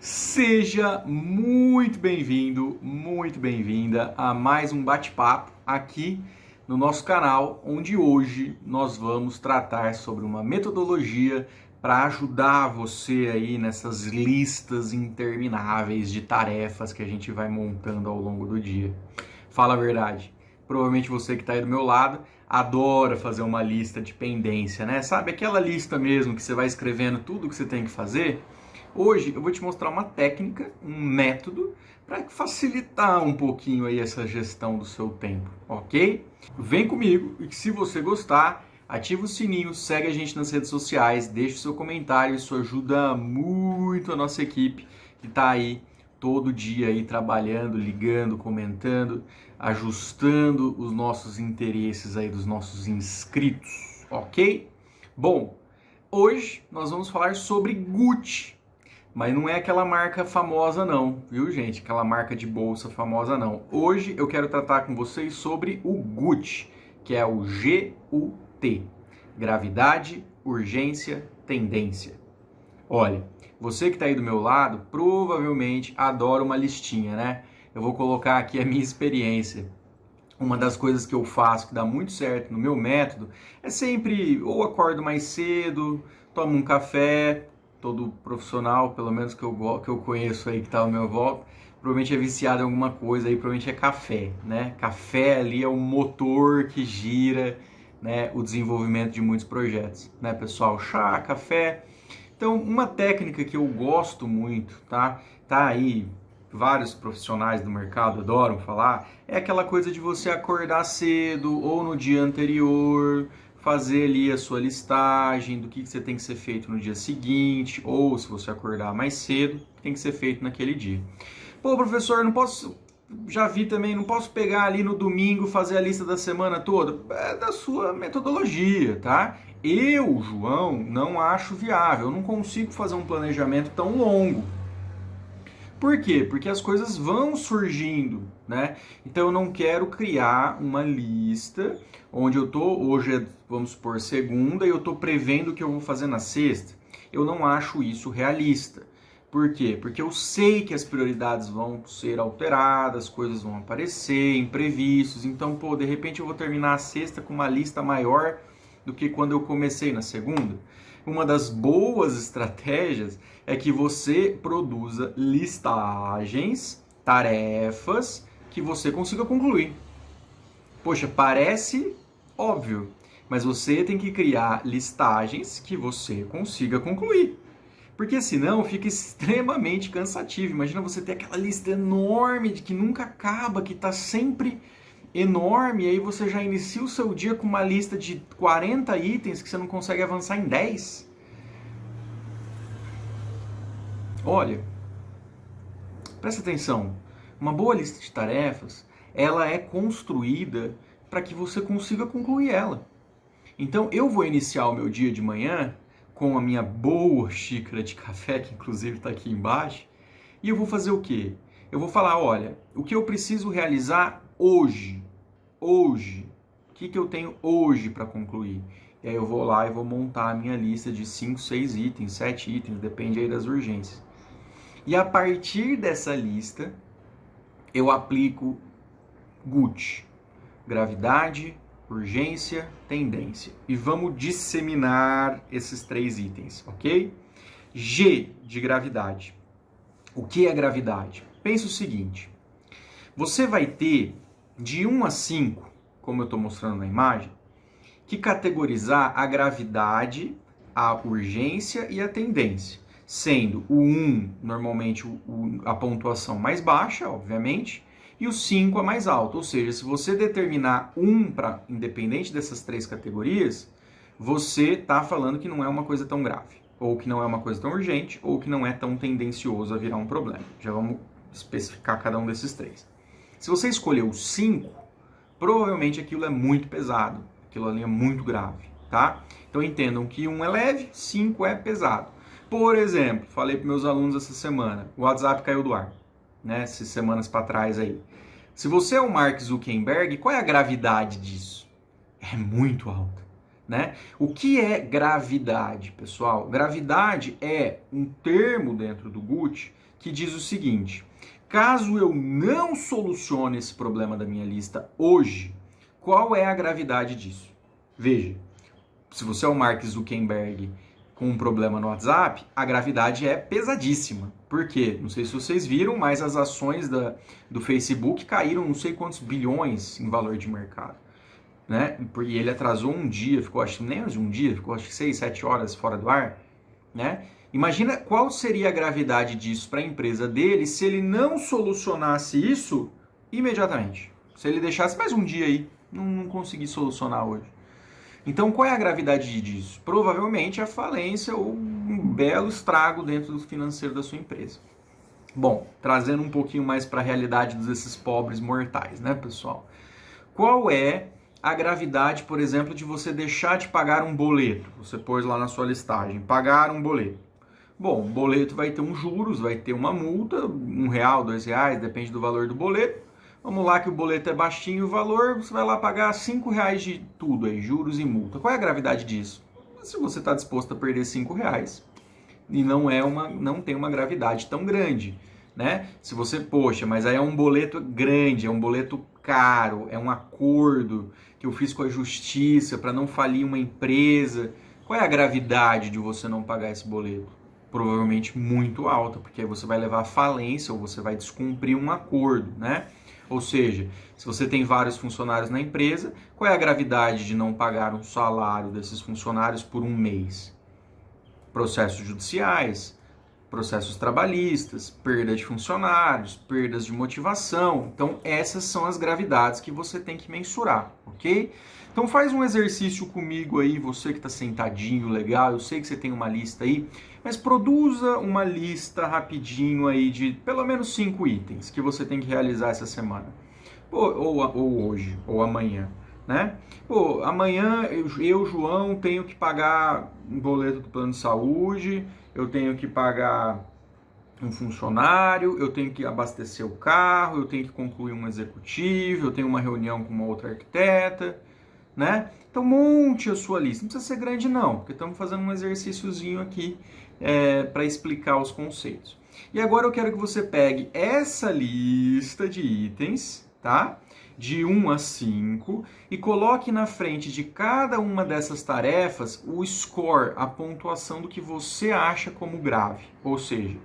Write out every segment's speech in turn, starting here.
Seja muito bem-vindo, muito bem-vinda a mais um bate-papo aqui no nosso canal, onde hoje nós vamos tratar sobre uma metodologia para ajudar você aí nessas listas intermináveis de tarefas que a gente vai montando ao longo do dia. Fala a verdade, provavelmente você que está aí do meu lado adora fazer uma lista de pendência, né? Sabe aquela lista mesmo que você vai escrevendo tudo que você tem que fazer? Hoje eu vou te mostrar uma técnica, um método para facilitar um pouquinho aí essa gestão do seu tempo, ok? Vem comigo e se você gostar, ativa o sininho, segue a gente nas redes sociais, deixa o seu comentário, isso ajuda muito a nossa equipe que está aí todo dia aí trabalhando, ligando, comentando, ajustando os nossos interesses aí dos nossos inscritos, ok? Bom, hoje nós vamos falar sobre Gucci. Mas não é aquela marca famosa não, viu gente? Aquela marca de bolsa famosa não. Hoje eu quero tratar com vocês sobre o GUT, que é o GUT. Gravidade, urgência, tendência. Olha, você que está aí do meu lado, provavelmente adora uma listinha, né? Eu vou colocar aqui a minha experiência. Uma das coisas que eu faço que dá muito certo no meu método é sempre ou acordo mais cedo, tomo um café. Todo profissional, pelo menos que eu conheço aí que está ao meu volta, provavelmente é viciado em alguma coisa aí, provavelmente é café, né? Café ali é o motor que gira, né, o desenvolvimento de muitos projetos, né, pessoal? Chá, café. Então, uma técnica que eu gosto muito, tá? Tá aí, vários profissionais do mercado adoram falar, é aquela coisa de você acordar cedo ou no dia anterior, fazer ali a sua listagem do que você tem que ser feito no dia seguinte, ou se você acordar mais cedo, tem que ser feito naquele dia. Pô, professor, não posso, já vi também, não posso pegar ali no domingo fazer a lista da semana toda? É da sua metodologia, tá? Eu, João, não acho viável, eu não consigo fazer um planejamento tão longo. Por quê? Porque as coisas vão surgindo, né? Então eu não quero criar uma lista onde eu tô, hoje é, vamos supor, segunda, e eu tô prevendo o que eu vou fazer na sexta. Eu não acho isso realista. Por quê? Porque eu sei que as prioridades vão ser alteradas, coisas vão aparecer, imprevistos. Então, pô, de repente eu vou terminar a sexta com uma lista maior do que quando eu comecei na segunda. Uma das boas estratégias é que você produza listagens, tarefas que você consiga concluir. Poxa, parece óbvio, mas você tem que criar listagens que você consiga concluir. Porque senão fica extremamente cansativo. Imagina você ter aquela lista enorme de que nunca acaba, que está sempre enorme, e aí você já inicia o seu dia com uma lista de 40 itens que você não consegue avançar em 10. Olha, presta atenção, uma boa lista de tarefas, ela é construída para que você consiga concluir ela. Então eu vou iniciar o meu dia de manhã com a minha boa xícara de café, que inclusive está aqui embaixo, e eu vou fazer o quê? Eu vou falar, olha, o que eu preciso realizar hoje, o que eu tenho hoje para concluir? E aí eu vou lá e vou montar a minha lista de 5, 6 itens, 7 itens, depende aí das urgências. E a partir dessa lista, eu aplico GUT, gravidade, urgência, tendência. E vamos disseminar esses 3 itens, ok? G de gravidade. O que é gravidade? Pensa o seguinte, você vai ter de 1 a 5, como eu estou mostrando na imagem, que categorizar a gravidade, a urgência e a tendência. Sendo o 1 normalmente a pontuação mais baixa, obviamente, e o 5 a mais alta. Ou seja, se você determinar 1 para independente dessas 3 categorias, você está falando que não é uma coisa tão grave, ou que não é uma coisa tão urgente, ou que não é tão tendencioso a virar um problema. Já vamos especificar cada um desses 3. Se você escolheu o 5, provavelmente aquilo é muito pesado, aquilo ali é muito grave, tá? Então entendam que 1 é leve, 5 é pesado. Por exemplo, falei para meus alunos essa semana, o WhatsApp caiu do ar, né? Essas semanas para trás aí. Se você é o Mark Zuckerberg, qual é a gravidade disso? É muito alta. né? O que é gravidade, pessoal? Gravidade é um termo dentro do GUT que diz o seguinte: caso eu não solucione esse problema da minha lista hoje, qual é a gravidade disso? Veja, se você é o Mark Zuckerberg com um problema no WhatsApp, a gravidade é pesadíssima. Por quê? Não sei se vocês viram, mas as ações do Facebook caíram não sei quantos bilhões em valor de mercado, né? E ele atrasou um dia, ficou acho que menos de um dia, ficou acho que 6, 7 horas fora do ar, né? Imagina qual seria a gravidade disso para a empresa dele se ele não solucionasse isso imediatamente. Se ele deixasse mais um dia aí, não conseguir solucionar hoje. Então, qual é a gravidade disso? Provavelmente a falência ou um belo estrago dentro do financeiro da sua empresa. Bom, trazendo um pouquinho mais para a realidade desses pobres mortais, né, pessoal? Qual é a gravidade, por exemplo, de você deixar de pagar um boleto? Você pôs lá na sua listagem, pagar um boleto. Bom, o boleto vai ter uns juros, vai ter uma multa, R$1, R$2, depende do valor do boleto. Vamos lá que o boleto é baixinho o valor, você vai lá pagar R$5 de tudo aí, juros e multa. Qual é a gravidade disso? Se você está disposto a perder R$5 e não tem uma gravidade tão grande, né? Se você, poxa, mas aí é um boleto grande, é um boleto caro, é um acordo que eu fiz com a justiça para não falir uma empresa. Qual é a gravidade de você não pagar esse boleto? Provavelmente muito alta, porque aí você vai levar à falência ou você vai descumprir um acordo, né? Ou seja, se você tem vários funcionários na empresa, qual é a gravidade de não pagar um salário desses funcionários por um mês? Processos judiciais, processos trabalhistas, perda de funcionários, perdas de motivação. Então, essas são as gravidades que você tem que mensurar, ok? Então, faz um exercício comigo aí, você que está sentadinho, legal, eu sei que você tem uma lista aí, mas produza uma lista rapidinho aí de pelo menos 5 itens que você tem que realizar essa semana. Ou hoje, ou amanhã, né? Pô, amanhã eu, João, tenho que pagar um boleto do plano de saúde, eu tenho que pagar um funcionário, eu tenho que abastecer o carro, eu tenho que concluir um executivo, eu tenho uma reunião com uma outra arquiteta, né? Então monte a sua lista. Não precisa ser grande não, porque estamos fazendo um exercíciozinho aqui para explicar os conceitos. E agora eu quero que você pegue essa lista de itens, tá? De 1 a 5 e coloque na frente de cada uma dessas tarefas o score, a pontuação do que você acha como grave. Ou seja,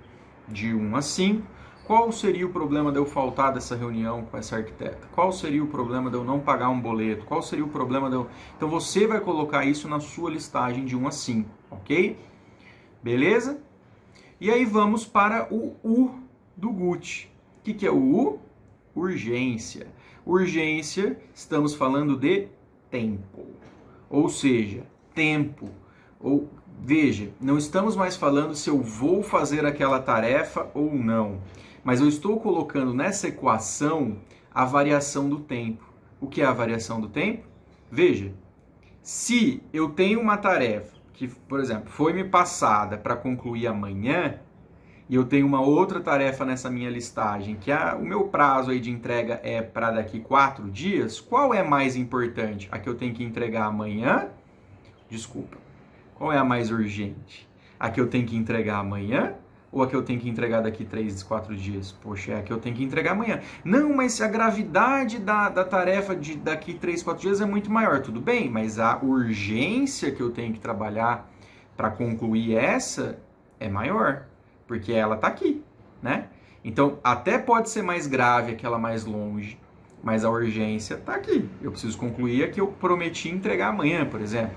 de 1 a 5, qual seria o problema de eu faltar dessa reunião com essa arquiteta? Qual seria o problema de eu não pagar um boleto? Qual seria o problema de eu... Então você vai colocar isso na sua listagem de 1 a 5, ok? Beleza? E aí vamos para o U do GUT. O que é o U? Urgência. Urgência, estamos falando de tempo. Ou seja, tempo. Veja, não estamos mais falando se eu vou fazer aquela tarefa ou não. Mas eu estou colocando nessa equação a variação do tempo. O que é a variação do tempo? Veja, se eu tenho uma tarefa que, por exemplo, foi me passada para concluir amanhã, e eu tenho uma outra tarefa nessa minha listagem, que o meu prazo aí de entrega é para daqui 4 dias, qual é mais importante? A que eu tenho que entregar amanhã? Desculpa. Qual é a mais urgente? A que eu tenho que entregar amanhã ou a que eu tenho que entregar daqui 3, 4 dias? Poxa, é a que eu tenho que entregar amanhã. Não, mas a gravidade da tarefa de daqui 3, 4 dias é muito maior. Tudo bem, mas a urgência que eu tenho que trabalhar para concluir essa é maior. Porque ela está aqui, né? Então, até pode ser mais grave aquela mais longe, mas a urgência está aqui. Eu preciso concluir a que eu prometi entregar amanhã, por exemplo.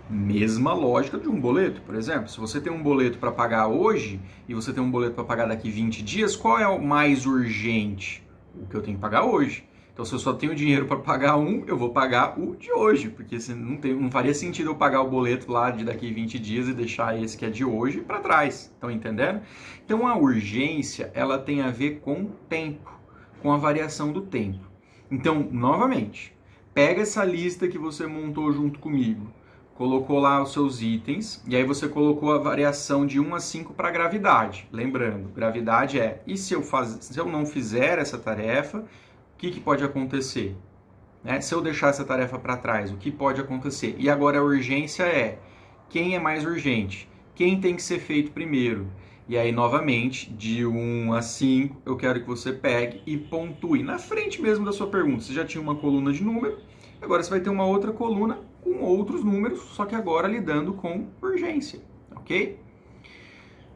Mesma lógica de um boleto, por exemplo. Se você tem um boleto para pagar hoje e você tem um boleto para pagar daqui 20 dias, qual é o mais urgente? O que eu tenho que pagar hoje. Então, se eu só tenho dinheiro para pagar um, eu vou pagar o de hoje, porque não faria sentido eu pagar o boleto lá de daqui 20 dias e deixar esse que é de hoje para trás. Estão entendendo? Então, a urgência, ela tem a ver com o tempo, com a variação do tempo. Então, novamente, pega essa lista que você montou junto comigo, colocou lá os seus itens, e aí você colocou a variação de 1 a 5 para gravidade. Lembrando, gravidade é, e se eu não fizer essa tarefa, o que pode acontecer? né? Se eu deixar essa tarefa para trás, o que pode acontecer? E agora a urgência é, quem é mais urgente? Quem tem que ser feito primeiro? E aí, novamente, de 1 a 5, eu quero que você pegue e pontue na frente mesmo da sua pergunta. Você já tinha uma coluna de número, agora você vai ter uma outra coluna com outros números, só que agora lidando com urgência, ok?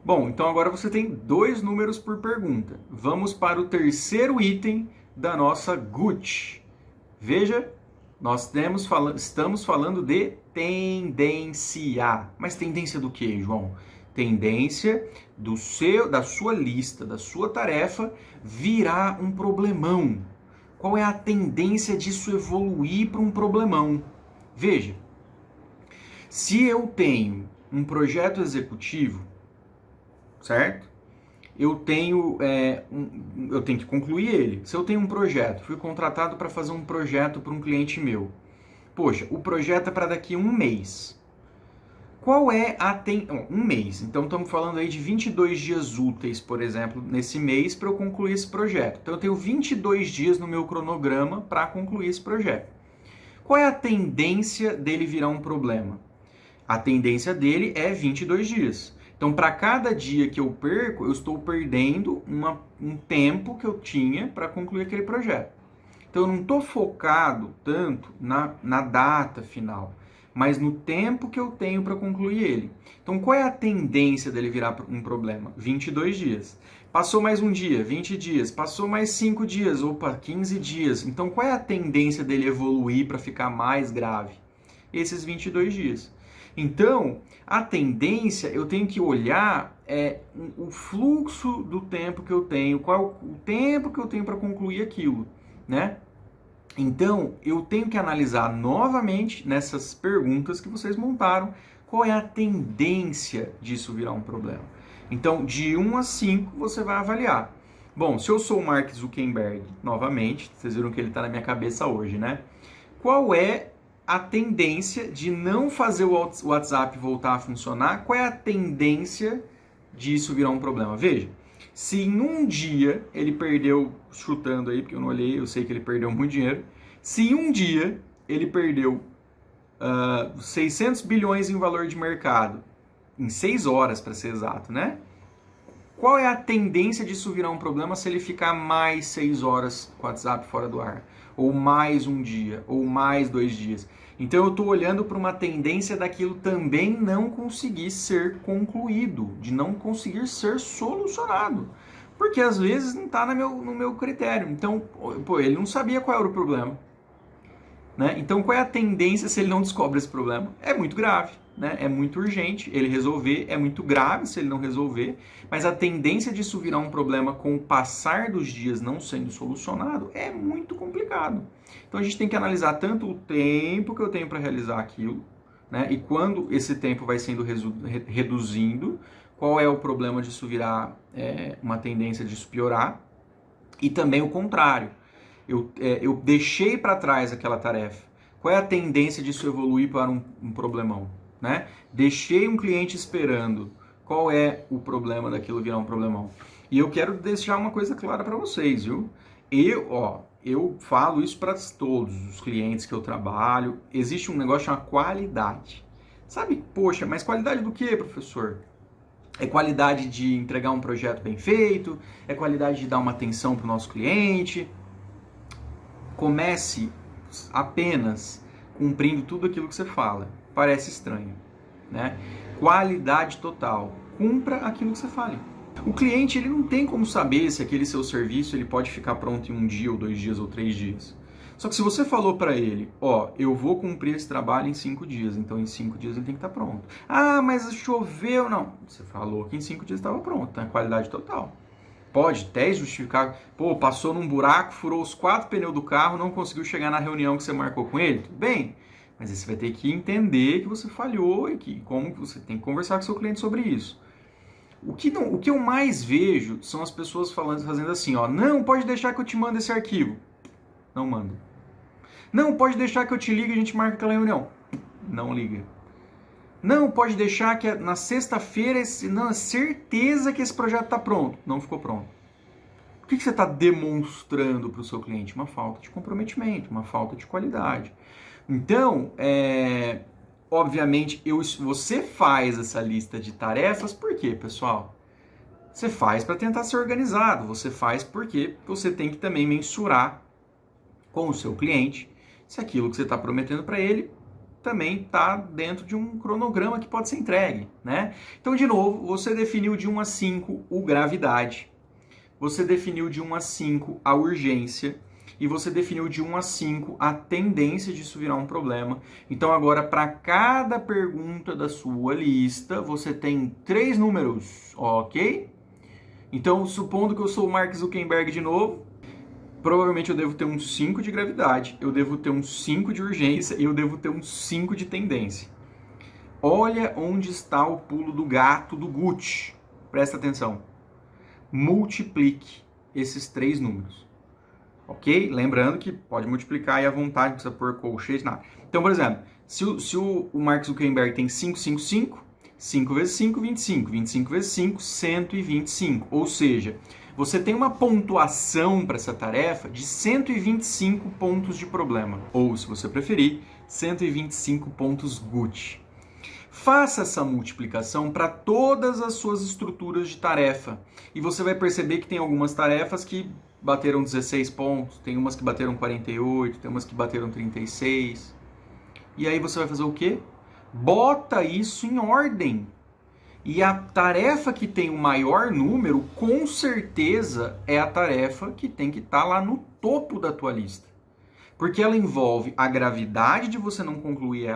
Bom, então agora você tem 2 números por pergunta. Vamos para o terceiro item da nossa GUT. Veja, nós estamos falando de tendência. Mas tendência do que, João? Tendência da sua lista, da sua tarefa, virar um problemão. Qual é a tendência disso evoluir para um problemão? Veja, se eu tenho um projeto executivo, certo? Eu tenho que concluir ele. Se eu tenho um projeto, fui contratado para fazer um projeto para um cliente meu. Poxa, o projeto é para daqui a 1 mês. Qual é a um mês. Então estamos falando aí de 22 dias úteis, por exemplo, nesse mês para eu concluir esse projeto. Então eu tenho 22 dias no meu cronograma para concluir esse projeto. Qual é a tendência dele virar um problema? A tendência dele é 22 dias. Então, para cada dia que eu perco, eu estou perdendo um tempo que eu tinha para concluir aquele projeto. Então, eu não estou focado tanto na data final, mas no tempo que eu tenho para concluir ele. Então, qual é a tendência dele virar um problema? 22 dias. Passou mais um dia, 20 dias. Passou mais 5 dias, 15 dias. Então, qual é a tendência dele evoluir para ficar mais grave? Esses 22 dias. Então, a tendência, eu tenho que olhar o fluxo do tempo que eu tenho, qual é o tempo que eu tenho para concluir aquilo, né? Então, eu tenho que analisar novamente nessas perguntas que vocês montaram, qual é a tendência disso virar um problema. Então, de 1 a 5, você vai avaliar. Bom, se eu sou o Mark Zuckerberg, novamente, vocês viram que ele está na minha cabeça hoje, né? Qual é a tendência de não fazer o WhatsApp voltar a funcionar? Qual é a tendência disso virar um problema? Veja, se em um dia ele perdeu, chutando aí, porque eu não olhei, eu sei que ele perdeu muito dinheiro, se em um dia ele perdeu 600 bilhões em valor de mercado, em 6 horas para ser exato, né? Qual é a tendência disso virar um problema se ele ficar mais 6 horas com o WhatsApp fora do ar? Ou mais um dia, ou mais 2 dias. Então eu estou olhando para uma tendência daquilo também não conseguir ser concluído, de não conseguir ser solucionado. Porque às vezes não está no meu critério. Então, ele não sabia qual era o problema. Né? Então qual é a tendência se ele não descobre esse problema? É muito grave. Né? É muito urgente ele resolver, é muito grave se ele não resolver, mas a tendência disso virar um problema com o passar dos dias não sendo solucionado é muito complicado. Então a gente tem que analisar tanto o tempo que eu tenho para realizar aquilo, né? E quando esse tempo vai sendo reduzindo, qual é o problema disso virar uma tendência disso piorar, e também o contrário. Eu deixei para trás aquela tarefa, qual é a tendência disso evoluir para um problemão? Né? Deixei um cliente esperando, qual é o problema daquilo virar um problemão? E eu quero deixar uma coisa clara para vocês, viu? Eu falo isso para todos os clientes que eu trabalho, existe um negócio chamado qualidade. Sabe, poxa, mas qualidade do que, professor? É qualidade de entregar um projeto bem feito, é qualidade de dar uma atenção para o nosso cliente. Comece apenas cumprindo tudo aquilo que você fala. Parece estranho, né? Qualidade total. Cumpra aquilo que você fale. O cliente, ele não tem como saber se aquele seu serviço ele pode ficar pronto em 1 dia, ou 2 dias, ou 3 dias. Só que se você falou para ele, eu vou cumprir esse trabalho em 5 dias, então em 5 dias ele tem que estar pronto. Ah, mas choveu, não. Você falou que em 5 dias estava pronto, então é qualidade total. Pode até justificar, passou num buraco, furou os 4 pneus do carro, não conseguiu chegar na reunião que você marcou com ele, tudo bem. Mas aí você vai ter que entender que você falhou e como você tem que conversar com seu cliente sobre isso. O que eu mais vejo são as pessoas fazendo assim, não, pode deixar que eu te mando esse arquivo. Não manda. Não, pode deixar que eu te ligue e a gente marca aquela reunião. Não liga. Não, pode deixar que na sexta-feira, não, é certeza que esse projeto está pronto. Não ficou pronto. O que você está demonstrando para o seu cliente? Uma falta de comprometimento, uma falta de qualidade. Então, obviamente, você faz essa lista de tarefas, por quê, pessoal? Você faz para tentar ser organizado, você faz porque você tem que também mensurar com o seu cliente se aquilo que você está prometendo para ele também está dentro de um cronograma que pode ser entregue, né? Então, de novo, você definiu de 1 a 5 o gravidade, você definiu de 1 a 5 a urgência e você definiu de 1 a 5 a tendência disso virar um problema. Então, agora, para cada pergunta da sua lista, você tem 3 números, ok? Então, supondo que eu sou o Mark Zuckerberg de novo, provavelmente eu devo ter um 5 de gravidade, eu devo ter um 5 de urgência e eu devo ter um 5 de tendência. Olha onde está o pulo do gato do Gucci. Presta atenção. Multiplique esses 3 números. Ok? Lembrando que pode multiplicar aí à vontade, não precisa pôr colchete, nada. Então, por exemplo, se o Mark Zuckerberg tem 5, 5, 5, 5 vezes 5, 25. 25 vezes 5, 125. Ou seja, você tem uma pontuação para essa tarefa de 125 pontos de problema. Ou, se você preferir, 125 pontos Gucci. Faça essa multiplicação para todas as suas estruturas de tarefa. E você vai perceber que tem algumas tarefas que bateram 16 pontos, tem umas que bateram 48, tem umas que bateram 36. E aí você vai fazer o quê? Bota isso em ordem. E a tarefa que tem o maior número, com certeza, é a tarefa que tem que estar lá no topo da tua lista. Porque ela envolve a gravidade de você não concluir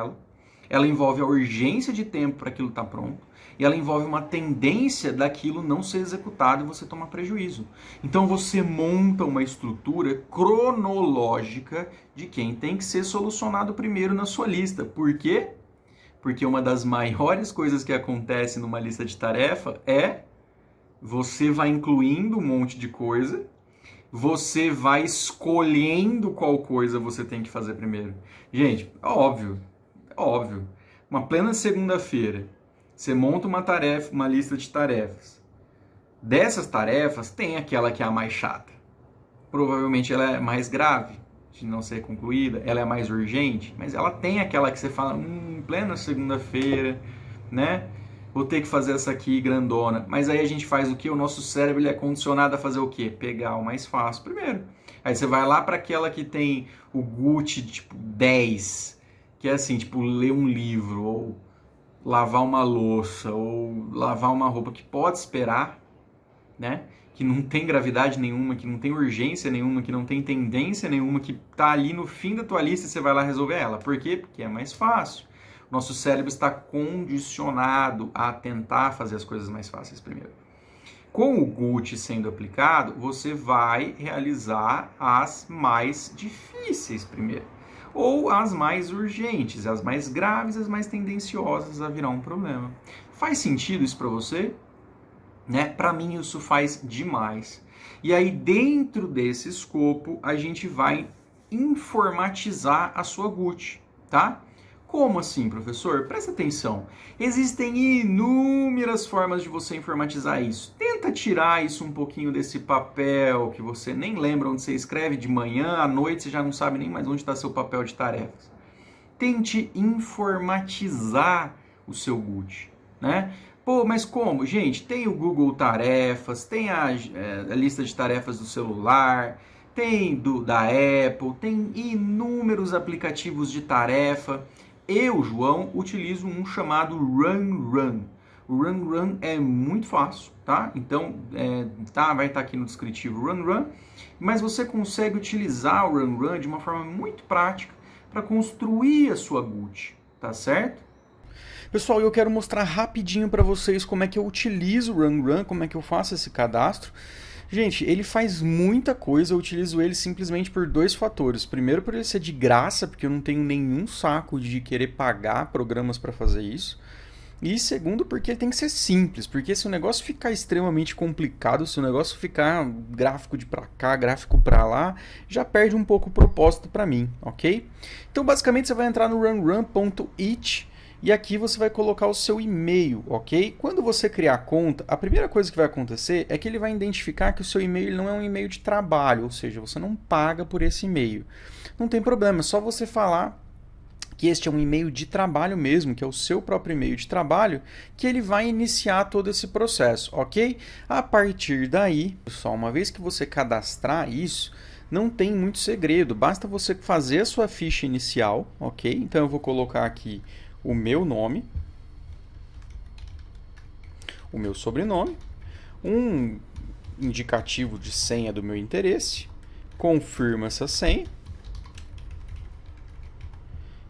ela envolve a urgência de tempo para aquilo estar pronto, e ela envolve uma tendência daquilo não ser executado e você tomar prejuízo. Então você monta uma estrutura cronológica de quem tem que ser solucionado primeiro na sua lista. Por quê? Porque uma das maiores coisas que acontece numa lista de tarefa é você vai incluindo um monte de coisa, você vai escolhendo qual coisa você tem que fazer primeiro. Gente, óbvio. Uma plena segunda-feira, você monta uma tarefa, uma lista de tarefas. Dessas tarefas, tem aquela que é a mais chata. Provavelmente ela é mais grave de não ser concluída, ela é mais urgente, mas ela tem aquela que você fala, plena segunda-feira, né? Vou ter que fazer essa aqui grandona. Mas aí a gente faz o quê? O nosso cérebro ele é condicionado a fazer o quê? Pegar o mais fácil primeiro. Aí você vai lá para aquela que tem o Gucci tipo 10, que é assim, tipo, ler um livro, ou lavar uma louça, ou lavar uma roupa, que pode esperar, né? Que não tem gravidade nenhuma, que não tem urgência nenhuma, que não tem tendência nenhuma, que tá ali no fim da tua lista e você vai lá resolver ela. Por quê? Porque é mais fácil. Nosso cérebro está condicionado a tentar fazer as coisas mais fáceis primeiro. Com o Gucci sendo aplicado, você vai realizar as mais difíceis primeiro. Ou as mais urgentes, as mais graves, as mais tendenciosas a virar um problema. Faz sentido isso para você? Né? Para mim isso faz demais. E aí dentro desse escopo a gente vai informatizar a sua Gucci, tá? Como assim, professor? Presta atenção. Existem inúmeras formas de você informatizar isso. Tenta tirar isso um pouquinho desse papel que você nem lembra onde você escreve de manhã, à noite você já não sabe nem mais onde está seu papel de tarefas. Tente informatizar o seu Gucci, né? Pô, mas como? Gente, tem o Google Tarefas, tem a lista de tarefas do celular, tem da Apple, tem inúmeros aplicativos de tarefa. Eu, João, utilizo um chamado RunRun. O RunRun é muito fácil, tá? Então, vai estar aqui no descritivo RunRun, mas você consegue utilizar o RunRun de uma forma muito prática para construir a sua Gucci, tá certo? Pessoal, eu quero mostrar rapidinho para vocês como é que eu utilizo o RunRun, como é que eu faço esse cadastro. Gente, ele faz muita coisa, eu utilizo ele simplesmente por 2 fatores. Primeiro, por ele ser de graça, porque eu não tenho nenhum saco de querer pagar programas para fazer isso. E segundo, porque ele tem que ser simples, porque se o negócio ficar extremamente complicado, se o negócio ficar gráfico de pra cá, gráfico pra lá, já perde um pouco o propósito para mim, ok? Então, basicamente, você vai entrar no runrun.it E aqui você vai colocar o seu e-mail, ok? Quando você criar a conta, a primeira coisa que vai acontecer é que ele vai identificar que o seu e-mail não é um e-mail de trabalho, ou seja, você não paga por esse e-mail. Não tem problema, é só você falar que este é um e-mail de trabalho mesmo, que é o seu próprio e-mail de trabalho, que ele vai iniciar todo esse processo, ok? A partir daí, pessoal, uma vez que você cadastrar isso, não tem muito segredo, basta você fazer a sua ficha inicial, ok? Então eu vou colocar aqui o meu nome, o meu sobrenome, um indicativo de senha do meu interesse, confirmo essa senha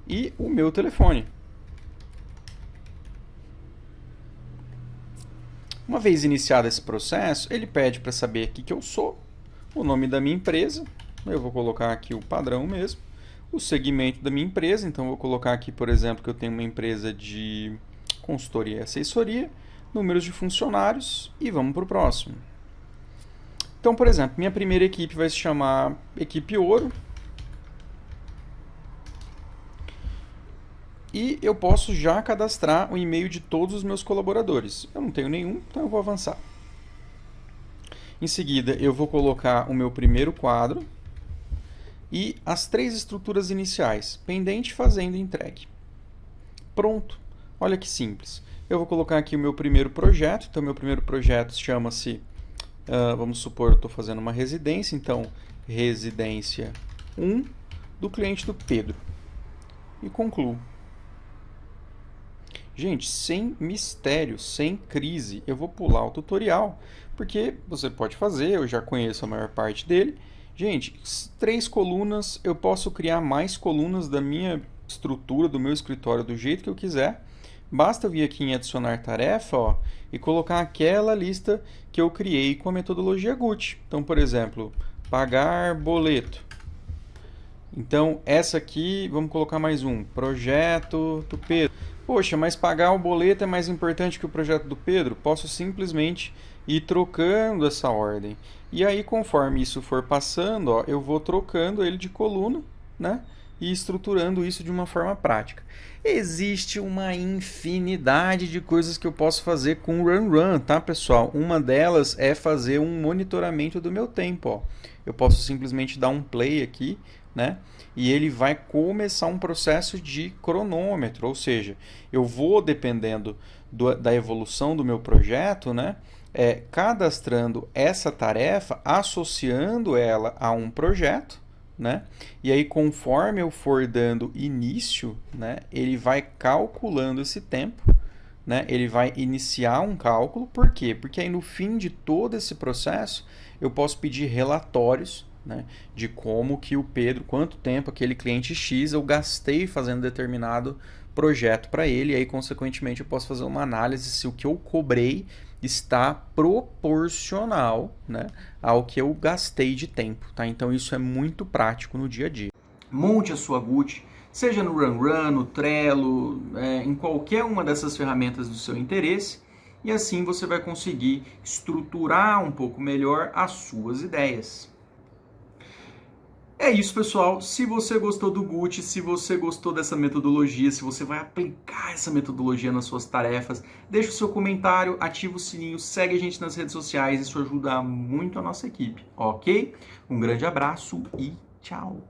e o meu telefone. Uma vez iniciado esse processo, ele pede para saber aqui que eu sou, o nome da minha empresa, eu vou colocar aqui o padrão mesmo, o segmento da minha empresa, então eu vou colocar aqui, por exemplo, que eu tenho uma empresa de consultoria e assessoria, números de funcionários e vamos para o próximo. Então, por exemplo, minha primeira equipe vai se chamar Equipe Ouro. E eu posso já cadastrar o e-mail de todos os meus colaboradores. Eu não tenho nenhum, então eu vou avançar. Em seguida, eu vou colocar o meu primeiro quadro e as 3 estruturas iniciais, pendente, fazendo e entregue. Pronto, olha que simples. Eu vou colocar aqui o meu primeiro projeto, então meu primeiro projeto chama-se, vamos supor, eu estou fazendo uma residência, então residência 1 do cliente do Pedro. E concluo. Gente, sem mistério, sem crise, eu vou pular o tutorial, porque você pode fazer, eu já conheço a maior parte dele. Gente, 3 colunas, eu posso criar mais colunas da minha estrutura, do meu escritório, do jeito que eu quiser. Basta vir aqui em adicionar tarefa, ó, e colocar aquela lista que eu criei com a metodologia Gucci. Então, por exemplo, pagar boleto. Então, essa aqui, vamos colocar mais um, projeto do Pedro. Poxa, mas pagar o boleto é mais importante que o projeto do Pedro? Posso simplesmente ir trocando essa ordem. E aí, conforme isso for passando, ó, eu vou trocando ele de coluna, né? E estruturando isso de uma forma prática. Existe uma infinidade de coisas que eu posso fazer com o RunRun, tá, pessoal? Uma delas é fazer um monitoramento do meu tempo, ó. Eu posso simplesmente dar um play aqui, né? E ele vai começar um processo de cronômetro, ou seja, eu vou, dependendo da evolução do meu projeto, né, cadastrando essa tarefa, associando ela a um projeto, né, e aí conforme eu for dando início, né, ele vai calculando esse tempo, né, ele vai iniciar um cálculo, por quê? Porque aí no fim de todo esse processo eu posso pedir relatórios, né, de como que o Pedro, quanto tempo aquele cliente X eu gastei fazendo determinado projeto para ele, e aí consequentemente eu posso fazer uma análise se o que eu cobrei está proporcional, né, ao que eu gastei de tempo, tá? Então isso é muito prático no dia a dia. Monte a sua Gucci, seja no RunRun, no Trello, em qualquer uma dessas ferramentas do seu interesse, e assim você vai conseguir estruturar um pouco melhor as suas ideias. É isso, pessoal. Se você gostou do Gucci, se você gostou dessa metodologia, se você vai aplicar essa metodologia nas suas tarefas, deixa o seu comentário, ativa o sininho, segue a gente nas redes sociais, isso ajuda muito a nossa equipe, ok? Um grande abraço e tchau!